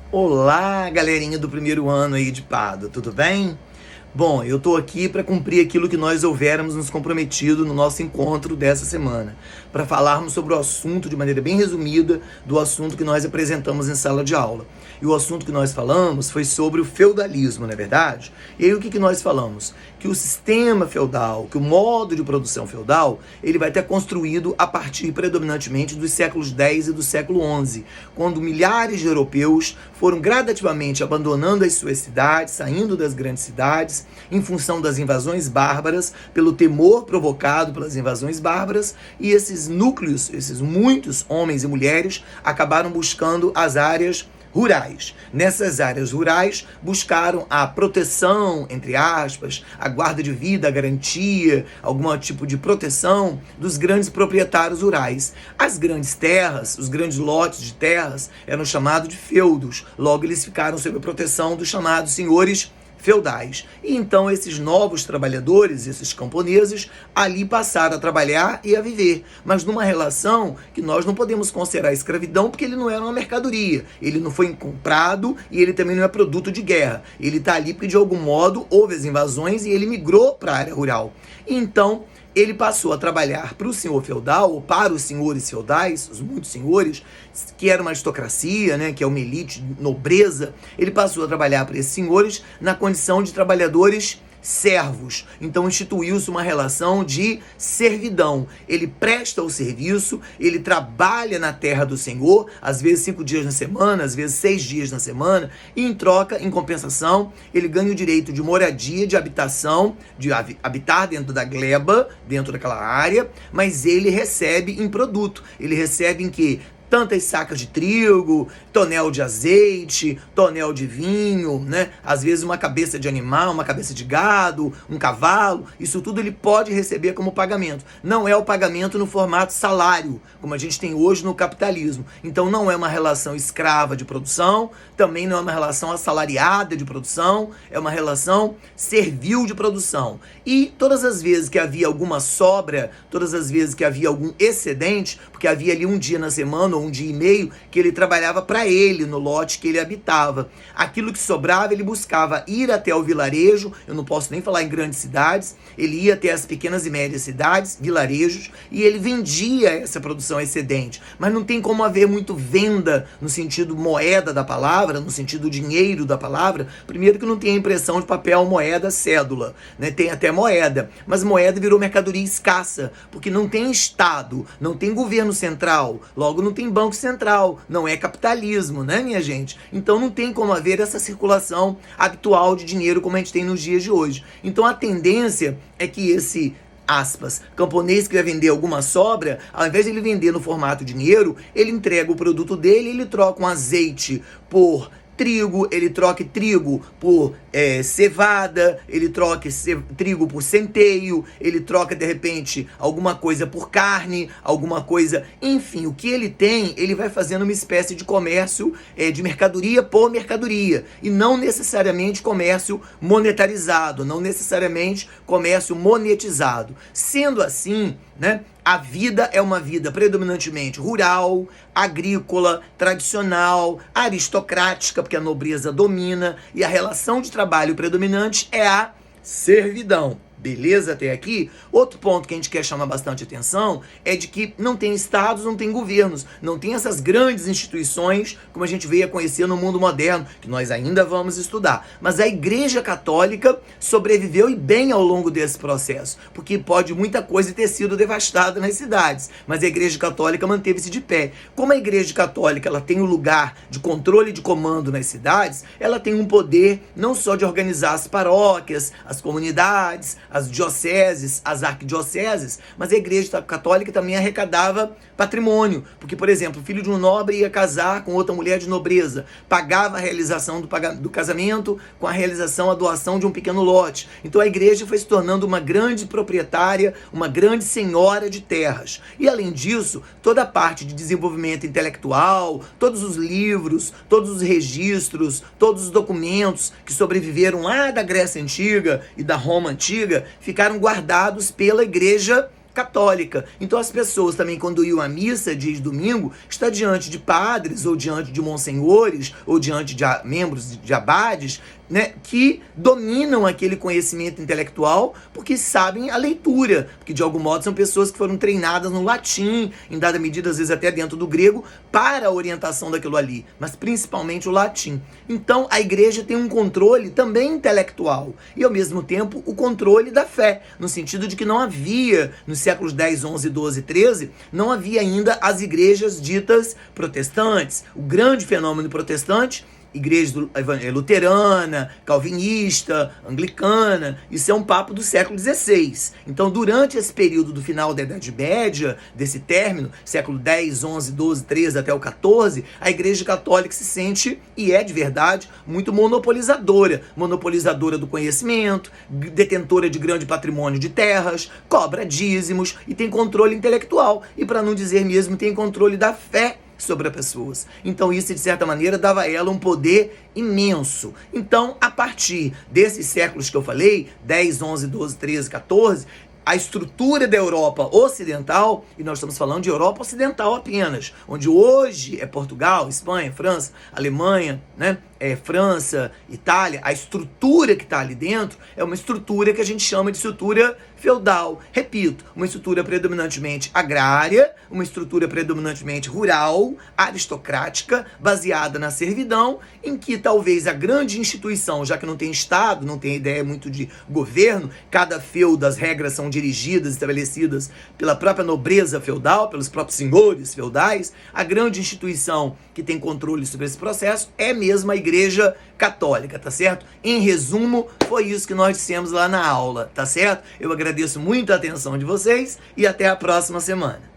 Olá, galerinha do primeiro ano aí de Pádua, tudo bem? Bom, eu tô aqui para cumprir aquilo que nós houvermos nos comprometido no nosso encontro dessa semana, para falarmos sobre o assunto de maneira bem resumida do assunto que nós apresentamos em sala de aula. E o assunto que nós falamos foi sobre o feudalismo, não é verdade? E aí o que nós falamos? Que o sistema feudal, que o modo de produção feudal, ele vai ter construído a partir predominantemente dos séculos X e do século XI, quando milhares de europeus foram gradativamente abandonando as suas cidades, saindo das grandes cidades, em função das invasões bárbaras, pelo temor provocado pelas invasões bárbaras, e esses núcleos, esses muitos homens e mulheres, acabaram buscando as áreas rurais. Nessas áreas rurais, buscaram a proteção, entre aspas, a guarda de vida, a garantia, algum tipo de proteção dos grandes proprietários rurais. As grandes terras, os grandes lotes de terras, eram chamados de feudos. Logo, eles ficaram sob a proteção dos chamados senhores feudais. E então esses novos trabalhadores, esses camponeses, ali passaram a trabalhar e a viver, mas numa relação que nós não podemos considerar escravidão, porque ele não era uma mercadoria, ele não foi comprado e ele também não é produto de guerra. Ele está ali porque de algum modo houve as invasões e ele migrou para a área rural. E então ele passou a trabalhar para o senhor feudal, ou para os senhores feudais, os muitos senhores, que era uma aristocracia, né, que é uma elite, nobreza. Ele passou a trabalhar para esses senhores na condição de trabalhadores servos. Então instituiu-se uma relação de servidão. Ele presta o serviço, ele trabalha na terra do Senhor, às vezes 5 dias na semana, às vezes 6 dias na semana, e em troca, em compensação, ele ganha o direito de moradia, de habitação, de habitar dentro da gleba, dentro daquela área, mas ele recebe em produto. Ele recebe em quê? Tantas sacas de trigo, tonel de azeite, tonel de vinho, né? Às vezes uma cabeça de animal, uma cabeça de gado, um cavalo, isso tudo ele pode receber como pagamento. Não é o pagamento no formato salário, como a gente tem hoje no capitalismo. Então não é uma relação escrava de produção, também não é uma relação assalariada de produção, é uma relação servil de produção. E todas as vezes que havia alguma sobra, todas as vezes que havia algum excedente, porque havia ali um dia na semana, ou um dia e meio, que ele trabalhava para ele, no lote que ele habitava. Aquilo que sobrava, ele buscava ir até o vilarejo, eu não posso nem falar em grandes cidades, ele ia até as pequenas e médias cidades, vilarejos, e ele vendia essa produção excedente. Mas não tem como haver muito venda no sentido moeda da palavra, no sentido dinheiro da palavra. Primeiro que não tem a impressão de papel, moeda, cédula, né? Tem até moeda, mas moeda virou mercadoria escassa, porque não tem Estado, não tem governo central, logo não tem banco central, não é capitalismo, né, minha gente? Então não tem como haver essa circulação habitual de dinheiro como a gente tem nos dias de hoje. Então a tendência é que esse, aspas, camponês que vai vender alguma sobra, ao invés de ele vender no formato dinheiro, ele entrega o produto dele, ele troca um azeite por trigo, ele troca trigo por cevada, ele troca trigo por centeio, ele troca de repente alguma coisa por carne, alguma coisa, enfim, o que ele tem, ele vai fazendo uma espécie de comércio de mercadoria por mercadoria, e não necessariamente comércio monetarizado, não necessariamente comércio monetizado. Sendo assim, né, a vida é uma vida predominantemente rural, agrícola, tradicional, aristocrática, porque a nobreza domina, e a relação de trabalho predominante é a servidão. Beleza até aqui? Outro ponto que a gente quer chamar bastante atenção é de que não tem estados, não tem governos, não tem essas grandes instituições como a gente veio a conhecer no mundo moderno, que nós ainda vamos estudar. Mas a Igreja Católica sobreviveu e bem ao longo desse processo, porque pode muita coisa ter sido devastada nas cidades, mas a Igreja Católica manteve-se de pé. Como a Igreja Católica ela tem um lugar de controle e de comando nas cidades, ela tem um poder não só de organizar as paróquias, as comunidades, as dioceses, as arquidioceses, mas a Igreja Católica também arrecadava patrimônio, porque, por exemplo, o filho de um nobre ia casar com outra mulher de nobreza, pagava a realização do casamento com a realização, a doação de um pequeno lote. Então a igreja foi se tornando uma grande proprietária, uma grande senhora de terras. E além disso, toda a parte de desenvolvimento intelectual, todos os livros, todos os registros, todos os documentos que sobreviveram lá da Grécia Antiga e da Roma Antiga, ficaram guardados pela Igreja católica. Então as pessoas também, quando iam à missa dia de domingo, está diante de padres, ou diante de monsenhores, ou diante de membros de abades, né, que dominam aquele conhecimento intelectual porque sabem a leitura, porque de algum modo são pessoas que foram treinadas no latim, em dada medida às vezes até dentro do grego, para a orientação daquilo ali, mas principalmente o latim. Então a igreja tem um controle também intelectual e ao mesmo tempo o controle da fé, no sentido de que não havia, nos séculos 10, 11, 12, 13, não havia ainda as igrejas ditas protestantes. O grande fenômeno protestante, igreja luterana, calvinista, anglicana, isso é um papo do século XVI. Então, durante esse período do final da Idade Média, desse término, século X, XI, XII, XIII até o XIV, a igreja católica se sente, e é de verdade, muito monopolizadora do conhecimento, detentora de grande patrimônio de terras, cobra dízimos e tem controle intelectual, e para não dizer mesmo, tem controle da fé sobre as pessoas. Então isso, de certa maneira, dava a ela um poder imenso. Então, a partir desses séculos que eu falei, 10, 11, 12, 13, 14, a estrutura da Europa Ocidental, e nós estamos falando de Europa Ocidental apenas, onde hoje é Portugal, Espanha, França, Alemanha, né? França, Itália, a estrutura que está ali dentro é uma estrutura que a gente chama de estrutura feudal. Repito, uma estrutura predominantemente agrária, uma estrutura predominantemente rural, aristocrática, baseada na servidão, em que talvez a grande instituição, já que não tem Estado, não tem ideia muito de governo, cada feudo, as regras são dirigidas, estabelecidas pela própria nobreza feudal, pelos próprios senhores feudais, a grande instituição que tem controle sobre esse processo é mesmo a Igreja Católica, tá certo? Em resumo, foi isso que nós dissemos lá na aula, tá certo? Eu agradeço muito a atenção de vocês e até a próxima semana.